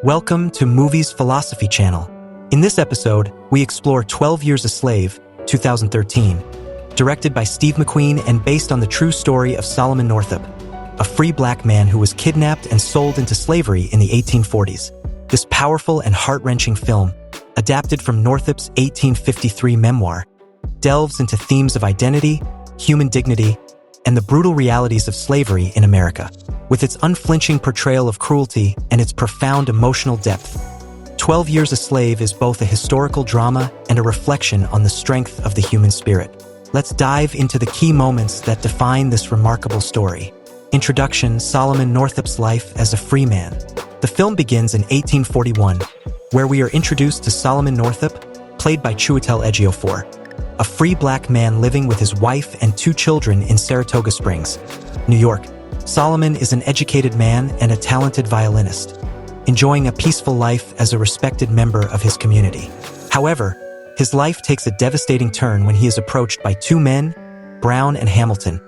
Welcome to Movies Philosophy Channel. In this episode, we explore 12 Years a Slave, 2013, directed by Steve McQueen and based on the true story of Solomon Northup, a free black man who was kidnapped and sold into slavery in the 1840s. This powerful and heart-wrenching film, adapted from Northup's 1853 memoir, delves into themes of identity, human dignity, and the brutal realities of slavery in America. With its unflinching portrayal of cruelty and its profound emotional depth, 12 Years a Slave is both a historical drama and a reflection on the strength of the human spirit. Let's dive into the key moments that define this remarkable story. Introduction: Solomon Northup's life as a free man. The film begins in 1841, where we are introduced to Solomon Northup, played by Chiwetel Ejiofor, a free black man living with his wife and 2 children in Saratoga Springs, New York. Solomon is an educated man and a talented violinist, enjoying a peaceful life as a respected member of his community. However, his life takes a devastating turn when he is approached by 2 men, Brown and Hamilton,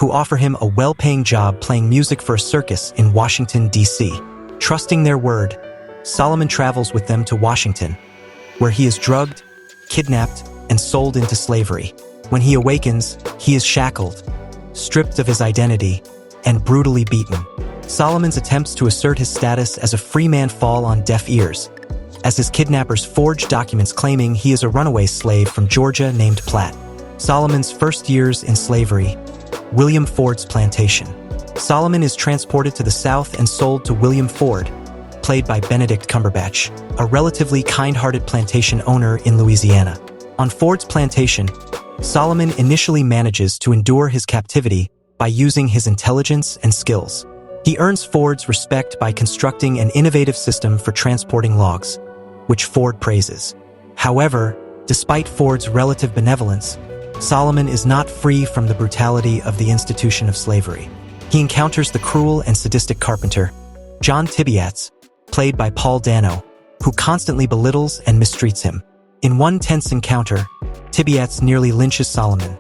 who offer him a well-paying job playing music for a circus in Washington, D.C. Trusting their word, Solomon travels with them to Washington, where he is drugged, kidnapped, and sold into slavery. When he awakens, he is shackled, stripped of his identity, and brutally beaten. Solomon's attempts to assert his status as a free man fall on deaf ears, as his kidnappers forge documents claiming he is a runaway slave from Georgia named Platt. Solomon's first years in slavery: William Ford's plantation. Solomon is transported to the South and sold to William Ford, played by Benedict Cumberbatch, a relatively kind-hearted plantation owner in Louisiana. On Ford's plantation, Solomon initially manages to endure his captivity by using his intelligence and skills. He earns Ford's respect by constructing an innovative system for transporting logs, which Ford praises. However, despite Ford's relative benevolence, Solomon is not free from the brutality of the institution of slavery. He encounters the cruel and sadistic carpenter, John Tibiats, played by Paul Dano, who constantly belittles and mistreats him. In one tense encounter, Tibiats nearly lynches Solomon,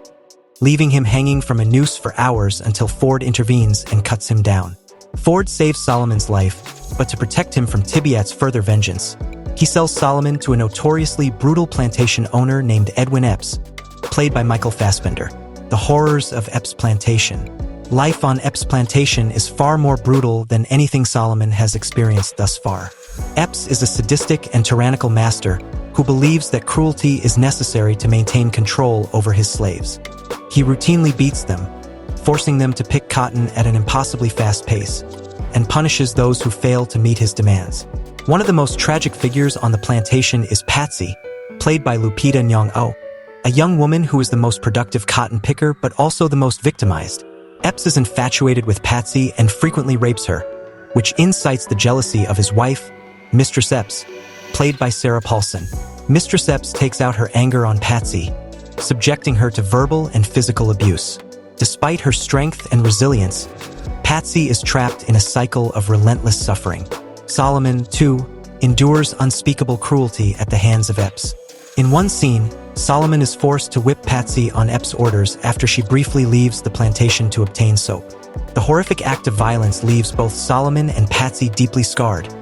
leaving him hanging from a noose for hours until Ford intervenes and cuts him down. Ford saves Solomon's life, but to protect him from Tibiats' further vengeance, he sells Solomon to a notoriously brutal plantation owner named Edwin Epps, played by Michael Fassbender. The horrors of Epps' plantation. Life on Epps' plantation is far more brutal than anything Solomon has experienced thus far. Epps is a sadistic and tyrannical master who believes that cruelty is necessary to maintain control over his slaves. He routinely beats them, forcing them to pick cotton at an impossibly fast pace, and punishes those who fail to meet his demands. One of the most tragic figures on the plantation is Patsy, played by Lupita Nyong'o, a young woman who is the most productive cotton picker but also the most victimized. Epps is infatuated with Patsy and frequently rapes her, which incites the jealousy of his wife, Mistress Epps, played by Sarah Paulson. Mistress Epps takes out her anger on Patsy, subjecting her to verbal and physical abuse. Despite her strength and resilience, Patsy is trapped in a cycle of relentless suffering. Solomon, too, endures unspeakable cruelty at the hands of Epps. In one scene, Solomon is forced to whip Patsy on Epps' orders after she briefly leaves the plantation to obtain soap. The horrific act of violence leaves both Solomon and Patsy deeply scarred,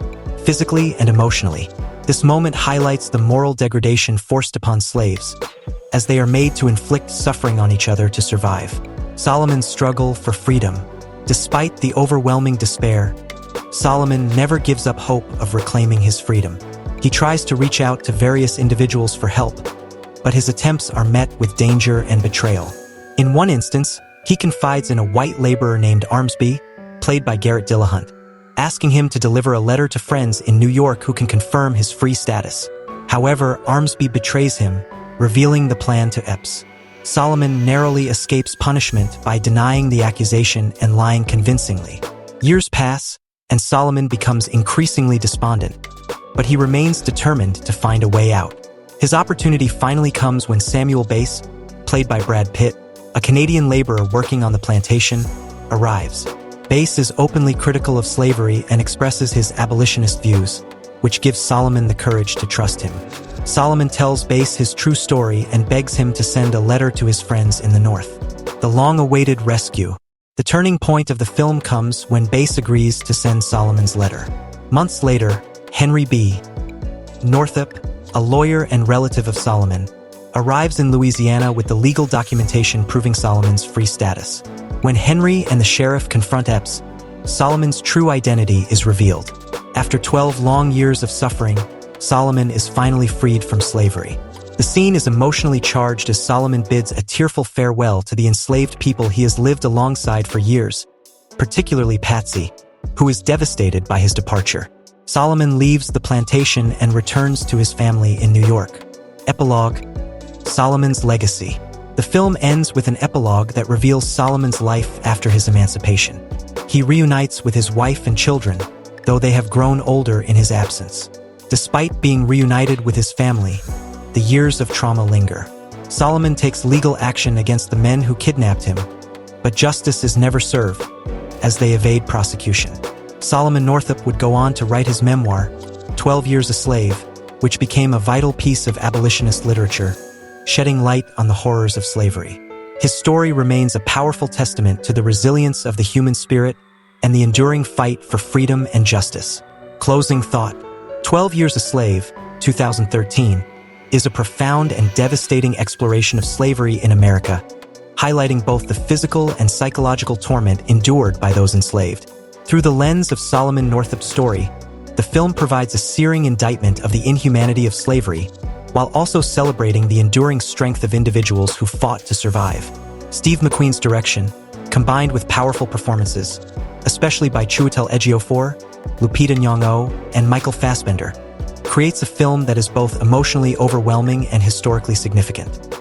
physically and emotionally. This moment highlights the moral degradation forced upon slaves, as they are made to inflict suffering on each other to survive. Solomon's struggle for freedom. Despite the overwhelming despair, Solomon never gives up hope of reclaiming his freedom. He tries to reach out to various individuals for help, but his attempts are met with danger and betrayal. In one instance, he confides in a white laborer named Armsby, played by Garrett Dillahunt, asking him to deliver a letter to friends in New York who can confirm his free status. However, Armsby betrays him, revealing the plan to Epps. Solomon narrowly escapes punishment by denying the accusation and lying convincingly. Years pass, and Solomon becomes increasingly despondent, but he remains determined to find a way out. His opportunity finally comes when Samuel Bass, played by Brad Pitt, a Canadian laborer working on the plantation, arrives. Bass is openly critical of slavery and expresses his abolitionist views, which gives Solomon the courage to trust him. Solomon tells Bass his true story and begs him to send a letter to his friends in the North. The long-awaited rescue. The turning point of the film comes when Bass agrees to send Solomon's letter. Months later, Henry B. Northup, a lawyer and relative of Solomon, arrives in Louisiana with the legal documentation proving Solomon's free status. When Henry and the sheriff confront Epps, Solomon's true identity is revealed. After 12 long years of suffering, Solomon is finally freed from slavery. The scene is emotionally charged as Solomon bids a tearful farewell to the enslaved people he has lived alongside for years, particularly Patsy, who is devastated by his departure. Solomon leaves the plantation and returns to his family in New York. Epilogue: Solomon's legacy. The film ends with an epilogue that reveals Solomon's life after his emancipation. He reunites with his wife and children, though they have grown older in his absence. Despite being reunited with his family, the years of trauma linger. Solomon takes legal action against the men who kidnapped him, but justice is never served, as they evade prosecution. Solomon Northup would go on to write his memoir, 12 Years a Slave, which became a vital piece of abolitionist literature, shedding light on the horrors of slavery. His story remains a powerful testament to the resilience of the human spirit and the enduring fight for freedom and justice. Closing thought: 12 Years a Slave, 2013, is a profound and devastating exploration of slavery in America, highlighting both the physical and psychological torment endured by those enslaved. Through the lens of Solomon Northup's story, the film provides a searing indictment of the inhumanity of slavery, while also celebrating the enduring strength of individuals who fought to survive. Steve McQueen's direction, combined with powerful performances, especially by Chiwetel Ejiofor, Lupita Nyong'o, and Michael Fassbender, creates a film that is both emotionally overwhelming and historically significant.